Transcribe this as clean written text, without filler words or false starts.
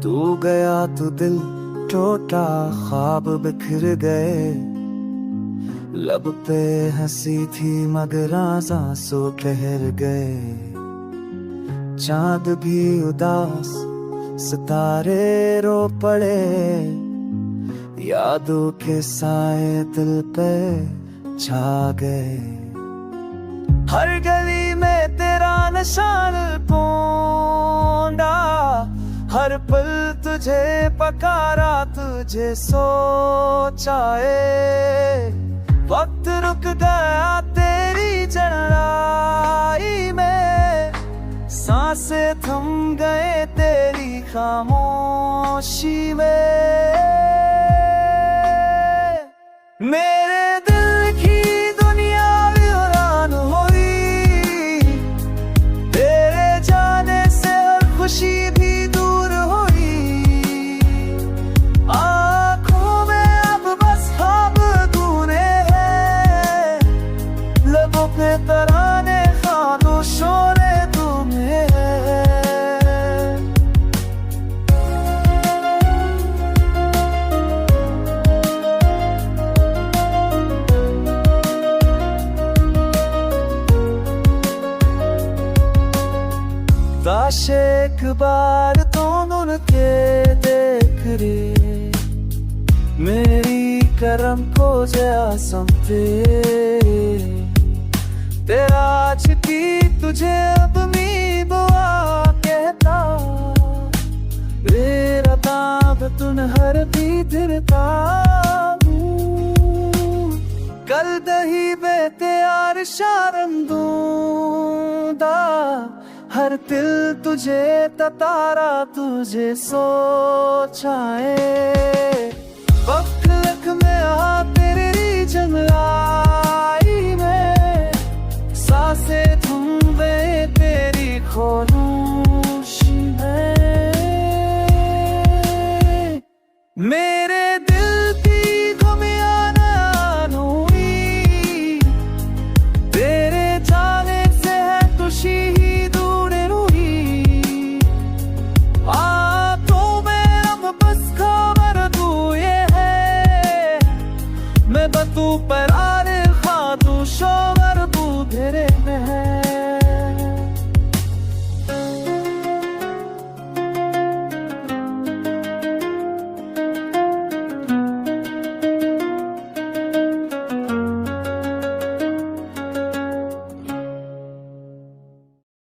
तू गया तो दिल टूटा, ख्वाब बिखर गए। लब पे हंसी थी मगर आंसू ठहर गए। चांद भी उदास, सितारे रो पड़े। यादों के साए दिल पे छा गए। हर गली में तेरा निशान पोंदा, हर पल तुझे पकारा, तुझे सोचाए। वक्त रुक गया तेरी चढ़ाई में, सांसें थम गए तेरी खामोशी में। मेरे दिल की दुनिया वीरान हुई, तेरे जाने से हर खुशी भी दूर हुई। आँखों में अब बस ख्वाब तूने है, लबों पे तराने खामोशों ने तुम्हें है। काश एक बार तो उनके देख रे, मेरी करम को जया समझे। तेरा आज की तुझे अब मी बुआ कहता, मेरा ताब तुन हर भी दिलता। कल दही बेते यार शारम दूंदा, हर दिल तुझे ततारा, तुझे सोचाए। वक्त लख में आ तेरी जंगलाई में, सांसें थम गए तेरी खामोशी में। मेरे दिल की गुमिया नैन हुई, तेरे जाने से है खुशी तू पर